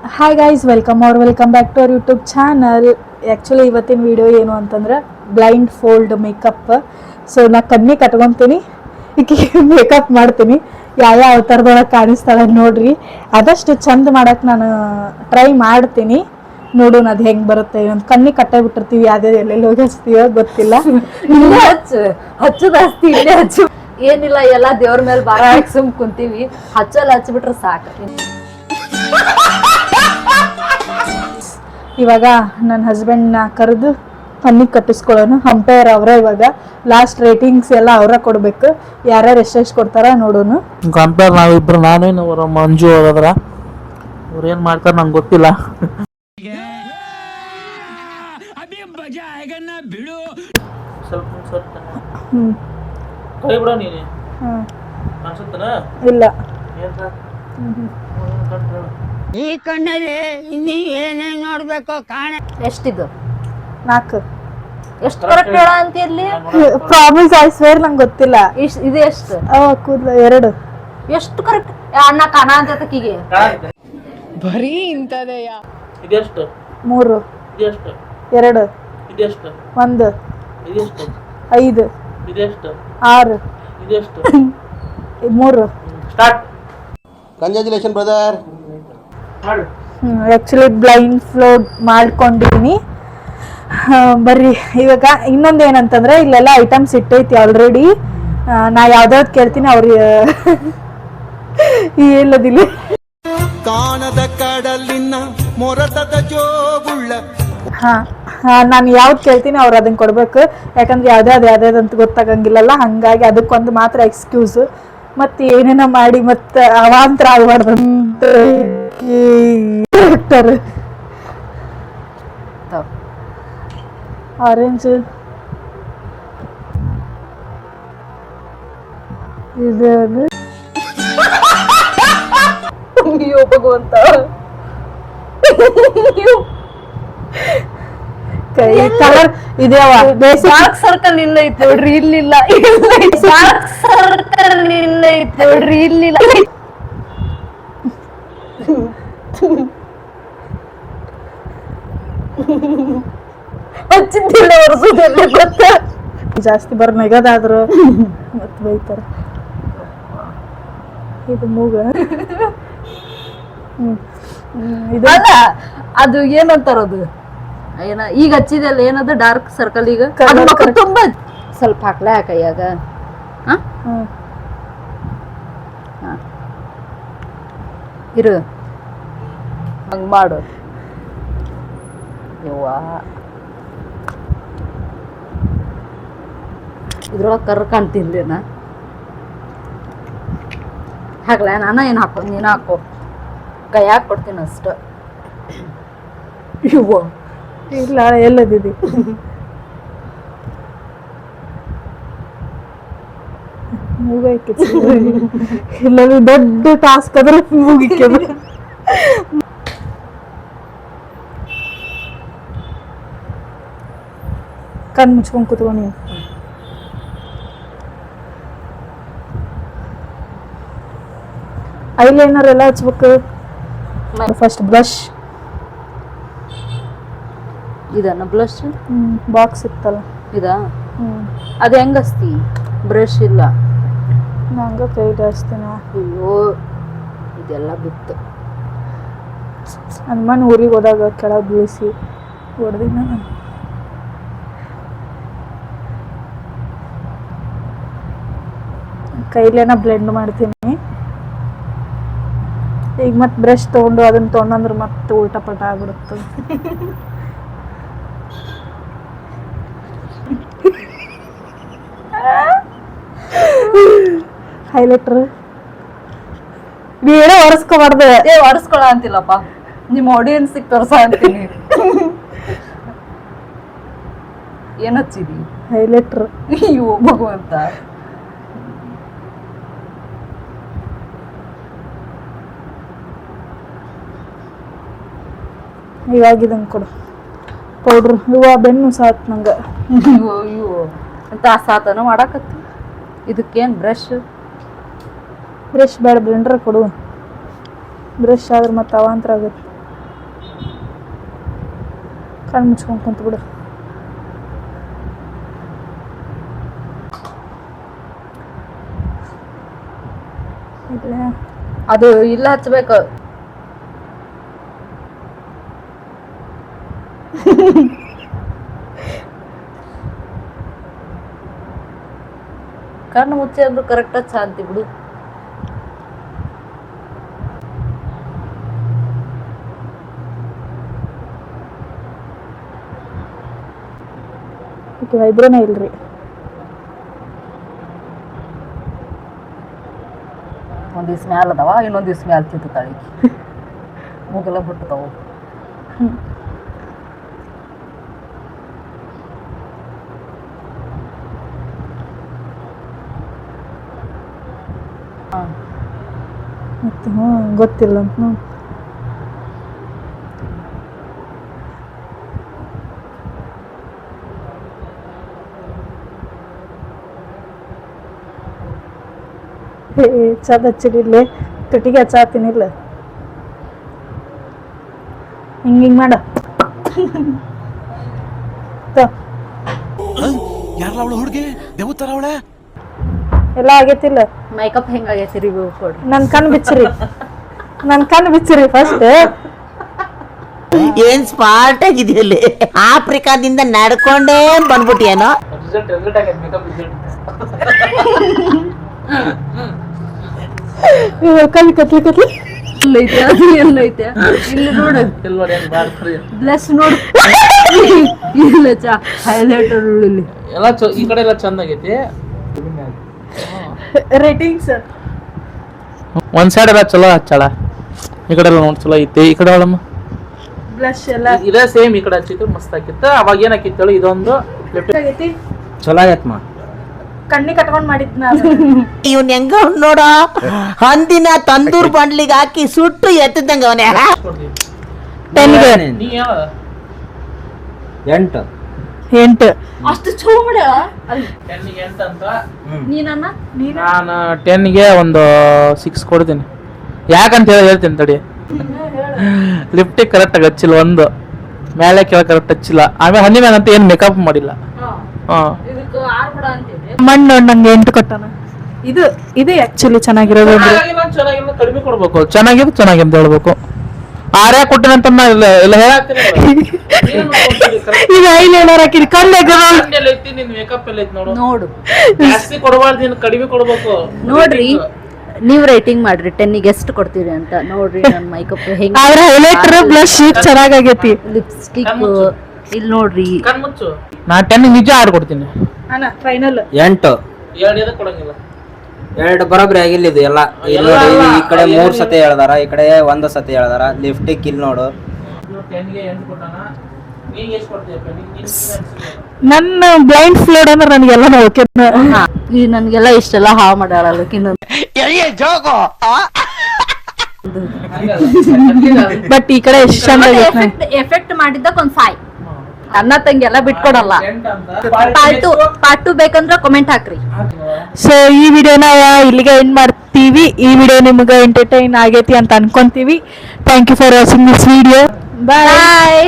Hi guys, welcome back to our YouTube channel. Actually ಇವತ್ತಿನ video ಏನು ಅಂತಂದ್ರೆ blind fold makeup. So ನಾ ಕಮ್ಮಿ ಕಟ್ಕೊತೀನಿ, ಈಕೆ ಮೇಕಪ್ ಮಾಡ್ತೀನಿ. ಯಾವ ಥರದೊಳಗೆ ಕಾಣಿಸ್ತಾಳೆ ನೋಡ್ರಿ. ಆದಷ್ಟು ಚಂದ ಮಾಡೋಕ್ಕೆ ನಾನು ಟ್ರೈ ಮಾಡ್ತೀನಿ. ನೋಡೋಣ ಅದು ಹೆಂಗೆ ಬರುತ್ತೆ. ಒಂದು ಕಣ್ಣಿ ಕಟ್ಟೆ ಬಿಟ್ಟಿರ್ತೀವಿ, ಯಾವುದೇ ಎಲ್ಲೆಲ್ಲಿ ಹೋಗಿ ಹಚ್ತೀವೋ ಗೊತ್ತಿಲ್ಲ. ಹಚ್ಚು ಜಾಸ್ತಿ ಇಲ್ಲೇ ಹಚ್ಚು. ಏನಿಲ್ಲ, ಎಲ್ಲ ದೇವ್ರ ಮೇಲೆ ಭಾರ ಹಾಕಿ ಸುಮ್ ಕುಂತೀವಿ. ಹಚ್ಚಲ್ಲಿ ಹಚ್ಚಿಬಿಟ್ರೆ ಸಾಕು. ಇವಾಗ ನನ್ನ ಹಸ್ಬೆಂಡ್ನ ಕರೆದು ಕಣ್ಣಿಗೆ ಕಟ್ಟಿಸ್ಕೊಳ್ಳೋನು. ಅಂಪೈರ್ ಅವರೇ. ಇವಾಗ ಲಾಸ್ಟ್ ರೇಟಿಂಗ್ಸ್ ಎಲ್ಲ ಅವರ ಕೊಡಬೇಕು. ಯಾರ್ಯಾರು ಎಷ್ಟೆಷ್ಟು ಕೊಡ್ತಾರ ನೋಡೋನು. ಕಂಪೇರ್ ನಾವಿಬ್ರು, ನಾನೇನು ಅವರ ಮಂಜು ಹೋಗೋದ್ರ ಅವ್ರು ಏನು ಮಾಡ್ತಾರೆ ನಂಗೆ ಗೊತ್ತಿಲ್ಲ. ಕೈ ಬಿಡ ನೀನು ಅನ್ಸುತ್ತನ ಇಲ್ಲ. ಈ ಕಣ್ಣಲ್ಲಿ ಇನ್ನೀ ಏನೇನ್ ನೋಡ್ಬೇಕು ಕಾಣ. ಎಷ್ಟಿದು? 4. ಎಷ್ಟು ಕರೆಕ್ಟ್ ಹೇಳ ಅಂತ ಇರ್ಲಿ. ಪ್ರಾಮಿಸ್, ಐ ಸ್ವೇರ್ ನಂಗೆ ಗೊತ್ತಿಲ್ಲ. ಇದು ಎಷ್ಟು? ಕೂದಲು 2. ಎಷ್ಟು ಕರೆಕ್ಟ್ ಅಣ್ಣ ಕಾಣ ಅಂತ ಕೀಗೆ ಬರೀ ಇಂಥದೆಯ. ಇದೆಷ್ಟು? 3. ಇದೆಷ್ಟು? 2. ಇದೆಷ್ಟು? 1. ಇದೆಷ್ಟು? 5. ಇದೆಷ್ಟು? 6. ಇದೆಷ್ಟು? 3. Start. Congratulation brother. Actually blindfold ಮಾಡ್ಕೊಂಡಿದ್ದೀನಿ. ಬರ್ರಿ ಇವಾಗ ಇನ್ನೊಂದು ಏನಂತಂದ್ರೆ ಇಲ್ಲೆಲ್ಲ ಐಟಮ್ಸ್ ಇಟ್ಟೈತಿ ಆಲ್ರೆಡಿ. ನಾ ಯಾವ್ದಾವ್ದು ಕೇಳ್ತೀನಿ ಅವ್ರಿಗೆ ಹೇಳೋದಿಲ್ಲ. ಕಾಣದ ಕಡಲಿನ ಮೊರತದ ಜೋಗುಳ್ಳ. ನಾನು ಯಾವ್ದು ಕೇಳ್ತೀನಿ ಅವ್ರು ಅದನ್ನ ಕೊಡ್ಬೇಕು. ಯಾಕಂದ್ರೆ ಯಾವ್ದಾವ್ದು ಗೊತ್ತಾಗಂಗಿಲ್ಲಲ್ಲ. ಹಂಗಾಗಿ ಅದಕ್ಕೊಂದು ಮಾತ್ರ ಎಕ್ಸ್ಕ್ಯೂಸ್. ಮತ್ತೆ ಏನೇನೋ ಮಾಡಿ ಮತ್ತೆ ಅವಾಂತರ ಆಗ್ಬಾರ್ದು. ಆರೆಂಜ್ ಇದು ಅಯ್ಯೋ ಭಗವಂತ. ಕೈ ಕಲರ್ ಇದೇವ. ಡಾರ್ಕ್ ಸರ್ಕಲ್ ಇಲ್ಲ ಇತ್ತು ನೋಡ್ರಿ, ಇಲ್ಲಿಲ್ಲ. ಡಾರ್ಕ್ ಸರ್ಕಲ್ ಇಲ್ಲ ಇತ್ತು ನೋಡ್ರಿ, ಇಲ್ಲಿಲ್ಲ. ಹಚ್ಚಿದ್ದಿಲ್ಲ ಒರೆಸೋದೆಲ್ಲ ಗೊತ್ತ. ಜಾಸ್ತಿ ಬರ್ ನೆಗದಾದ್ರು ಮತ್ ಬೈತಾರ. ಇದು ಮೂಗ. ಇದು ಅಲ್ಲ, ಅದು ಏನಂತಾರದು, ಏನ ಈಗ ಹಚ್ಚಿದಲ್ಲ, ಏನದು ಡಾರ್ಕ್ ಸರ್ಕಲ್. ಈಗ ತುಂಬಾ ಸ್ವಲ್ಪ ಹಾಕ್ಲಾ ಕೈಯಾಗ. ಇರು, ಹಂಗ ಮಾಡು. ಯವ್ವಾ, ಇದ್ರೊಳಗೆ ಕರ್ ಕಾಣ್ತಿಲ್ಲೇನ? ಹಾಕ್ಲಾ? ನಾನು ಏನು ಹಾಕೋ, ನೀನು ಹಾಕೋ. ಕೈಯಾಗ ಕೊಡ್ತೀನಿ ಅಷ್ಟ. ಇವ್ವ ಇಲ್ಲ, ಎಲ್ಲದಿದೆ ಮೂಗ ಇಲ್ಲ. ದೊಡ್ಡ ಟಾಸ್ಕ್ ಅದ್ರ ಮೂಗಿಕ್ಕೆ. ಕಣ್ ಮುಚ್ಕೊಂಡ್ ಕೂತ್ಕೊ ನೀನು. ಐಲೈನರ್ ಎಲ್ಲ ಹಚ್ಬೇಕು. First blush. ಇದನ್ನ ಬ್ಲಷ್ ಬಾಕ್ಸ್ ಇತ್ತಲ್ಲ ಇದಾ? ಅದು ಹೆಂಗ ಹಚ್ತಿ? ಬ್ರಷ್ ಇಲ್ಲ ನಂಗೆ ಕೈ ಜಾಸ್ತಿನ. ಅಯ್ಯೋ, ಇದೆಲ್ಲ ಬಿತ್ತು. ಹನುಮಾನ್ ಊರಿಗೆ ಹೋದಾಗ ಕೆಳಗೆ ಬೀಳಿಸಿ ಹೊಡೆದಿನ. ಕೈಲೇನ ಬ್ಲೆಂಡ್ ಮಾಡ್ತೀನಿ. ಈಗ ಮತ್ತೆ ಬ್ರಷ್ ತೊಗೊಂಡು ಅದನ್ನ ತೊಗೊಂಡ್ರೆ ಮತ್ತೆ ಉಲ್ಟಾ ಪಟ ಆಗ್ಬಿಡುತ್ತೆ. ಹೈಲೈಟರ್ ನೀವೇ ಒರೆಸ್ಕೋಬಾರ್ದು. ಒರೆಸ್ಕೊಳ ಅಂತಿಲ್ಲಪ್ಪ, ನಿಮ್ಮ ಆಡಿಯನ್ಸಿಗೆ ತೋರ್ಸ ಅಂತೀನಿ. ಏನ್ ಹಚ್ಚಿದಿ? ಹೈಲೈಟರ್. ಅಯ್ಯೋ ಭಗವಂತ. ಇವಾಗ ಇದನ್ನ ಕೊಡು ಪೌಡ್ರ್. ಇವ ಬೆನ್ನು ಸಾತ್ ನಂಗೆ. ಅಯ್ಯೋ ಅಯ್ಯೋ ಅಂತ ಸಾತನ ಮಾಡಾಕತ್ತಿ. ಇದಕ್ಕೇನು ಬ್ರಷ್? ಬ್ರಷ್ ಬೇಡ, ಬ್ಲೆಂಡರ್ ಕೊಡು. ಬ್ರಷ್ ಆದ್ರೆ ಮತ್ತೆ ಅವಾಂತರ ಆಗುತ್ತೆ. ಕಣ್ಣು ಮುಚ್ಕೊಂಡು ಕುಂತು ಬಿಡು. ಅದು ಇಲ್ಲ ಹಚ್ಬೇಕು. ಕಣ್ಣು ಮುಚ್ಚಿ ಅಂದ್ರು ಕರೆಕ್ಟ್ ಶಾಂತಿ ಬಿಡು. ಐಬ್ರೋನೇ ಇಲ್ರಿ. ಒಂದ್ ದಿವ್ಸ ಮ್ಯಾಲ ಅದಾವ, ಇನ್ನೊಂದ್ ದಿವ್ಸ ಮ್ಯಾಲ ತಿಂತಾಳಿ. ಮೂಗೆಲ್ಲ ಬಿಟ್ಟತಾವು. ಮತ್ತೆ ಗೊತ್ತಿಲ್ಲ ಅಂತ ಚದ ಹಚ್ಚಿಡಿರ್ಲಿ, ಕಟ್ಟಿಗೆ ಹಚ್ಚಾತೀನಿಲ್ಲ. ಹಿಂಗಿಂಗ್ ಮಾಡ. ಹುಡುಗಿ ದೇವತರ ಅವಳೆ ಎಲ್ಲ ಆಗೈತಿಲ್ಲ. ಮೇಕಪ್ ಹೆಂಗಾಗೈತಿ ರಿವ್ಯೂ ಕೊಡಿ. ನನ್ ಕಣ್ಣು ಬಿಚ್ಚಿರಿ ಫಸ್ಟ್. ಏನ್ ಸ್ಮಾರ್ಟ್ ಆಗಿದೆಯಲ್ಲಿ, ಆಫ್ರಿಕಾದಿಂದ ನಡ್ಕೊಂಡೇ ಬಂದ್ಬಿಟ್ಟಿಯೇನೋ. ಕಲಿ ಕತ್ಲಿ ಎಲ್ಲೈತೆ ಅದು ಎಲ್ಲೈತೆ ಇಲ್ಲಿ ನೋಡು. ಬ್ಲಸ್ ನೋಡು. ಇಲ್ಲ ಚಾ ಹೈಲೈಟರ್ ಇಲ್ಲಿ ಎಲ್ಲ ಈ ಕಡೆ ಎಲ್ಲ ಚಂದಾಗೈತಿ. ರೇಟಿಂಗ್ಸ್ ಒಂದ್ ಸೈಡ್ ಎಲ್ಲ ಚಲೋ ಹಚ್ಚಾಳ, ಈ ಕಡೆ ಎಲ್ಲ ನೋಡಿ ಚಲೋ ಐತಿ. ಈ ಕಡೆ ಒಳಮ್ಮ ಬ್ಲಶ್ ಎಲ್ಲ ಇದೇ ಸೇಮ್ ಈ ಕಡೆ ಹಚ್ಚಿತ್ತು ಮಸ್ತ್ ಆಗಿತ್ತು. ಅವಾಗ ಏನ್ ಹಾಕಿತ್ತು ಹೇಳಿ, ಇದೊಂದು ಆಗೈತಿ. ಚಲೋ ಆಗೈತಮ್ಮ. ಕಣ್ಣಿ ಕಟ್ಕೊಂಡ್ ಮಾಡಿದ್ನ. ಇವ್ನ ಹೆಂಗ ನೋಡ, ಹಂದಿನ ತಂದೂರ್ ಬಂಡ್ಲಿಗೆ ಹಾಕಿ ಸುಟ್ಟು ಎತ್ತದಂಗ ಅವನೇ. 8 ಅಷ್ಟು ಚಲೋ ಮಾಡ್ಯಾಳ. ನೀನನ್ನ ನಾನು 10ಗೆ ಒಂದು 6 ಕೊಡ್ತೀನಿ. ಯಾಕಂತ ಹೇಳ್ತೀನಿ ತಡಿ. ಲಿಫ್ಟಿಗೆ ಕರೆಕ್ಟ್ ಆಗಿ ಹಚ್ಚಿಲ್ಲ, ಒಂದು ಮೇಲೆ ಕೆಳಗೆ ಕರೆಕ್ಟ್ ಹಚ್ಚಿಲ್ಲ. ಆಮೇಲೆ ಹಂದಿ ಮ್ಯಾಗ ಅಂತ ಏನು ಮೇಕಪ್ ಮಾಡಿಲ್ಲ. ಮಣ್ಣು ನಂಗೆ 8 ಕೊಟ್ಟಾನ. ಇದು ಆಕ್ಚುಲಿ ಚೆನ್ನಾಗಿರೋದು. ಚೆನ್ನಾಗಿಲ್ಲ ಕಡಿಮೆ ಕೊಡ್ಬೇಕು, ಚೆನ್ನಾಗಿದ್ದು ಚೆನ್ನಾಗಿಂತ ಹೇಳ್ಬೇಕು. ಆರ್ಯ ಕೊಟ್ಟಿನಂತ ಇಲ್ಲ ಹೇಳಾಕ್ತೀನಿ. ಈಗ ಐಲೈನರ್ ಹಾಕಿರಿ ಕಣ್ಣೆಗ ಮೇಕಪ್ ಎಲ್ಲ ಐತಿ ನೋಡು. ನೋಡು ಜಾಸ್ತಿ ಕೊಡಬಾರ್ದು, ನೀನು ಕಡಿಮೆ ಕೊಡ್ಬೇಕು. ನೋಡ್ರಿ, ನೀವ್ ರೇಟಿಂಗ್ ಮಾಡ್ರಿ 10ಗೆ ಎಷ್ಟು ಕೊಡ್ತೀರಿ ಅಂತ. ನೋಡ್ರಿ ನನ್ನ ಮೇಕಪ್ ಹೆಂಗ್, ಅವ್ರ ಹೈಲೈಟರ್ ಬ್ಲಶ್ ಚೆನ್ನಾಗೈತಿ. ಲಿಪ್ಸ್ಟಿಕ್ ಇಲ್ಲಿ ನೋಡ್ರಿ. ಕಣ್ಮುಚ್ಚು. ನಾ 10 ನಿಜ 6 ಕೊಡ್ತೀನಿ. ಅಣ್ಣ ಫೈನಲ್ 8. 2 ಕೊಡಂಗಿಲ್ಲ. 2 ಬರೋಬ್ರಿ ಆಗಿಲ್ಲ ಇದು ಎಲ್ಲ. ಇಲ್ಲಿ ನೋಡಿ, ಈ ಕಡೆ 3 ಸತಿ ಹೇಳ್ದಾರ, ಈ ಕಡೆ 1 ಸತಿ ಹೇಳ್ದಾರ. ಲಿಫ್ಟಿಕ್ ಇಲ್ಲಿ ನೋಡು. 10ಗೆ 8 ಕೊಟ್ಟಾನ. ನೀನ್ ಎಷ್ಟು ಕೊಡ್ತೀಯಪ್ಪ? ನನ್ನ ಬ್ಲೈಂಡ್ ಫ್ಲೋಡ್ ಅಂದ್ರೆ ನನಗೆಲ್ಲ ಓಕೆ. ಈ ನನ್ಗೆಲ್ಲ ಇಷ್ಟೆಲ್ಲ ಹಾವ್ ಮಾಡ್ಯಾಳಲ್ಲ ಇನ್ನೊಂದು. ಬಟ್ ಈ ಕಡೆ ಎಷ್ಟು ಚಂದ ಎಫೆಕ್ಟ್ ಮಾಡಿದ್ದಕ್ ಒಂದ್ 5. ಅಣ್ಣ ತಂಗಿ ಎಲ್ಲ ಬಿಟ್ಕೊಡಲ್ಲ. ಪಾರ್ಟ್ 2 ಬೇಕಂದ್ರ ಕಮೆಂಟ್ ಹಾಕ್ರಿ. ಸೊ ಈ ವಿಡಿಯೋನ ಇಲ್ಲಿಗೆ ಎಂಡ್ ಮಾಡ್ತೀವಿ. ಈ ವಿಡಿಯೋ ನಿಮ್ಗೆ ಎಂಟರ್ಟೈನ್ ಆಗೈತಿ ಅಂತ ಅನ್ಕೊಂತೀವಿ. Thank you for watching this video. Bye.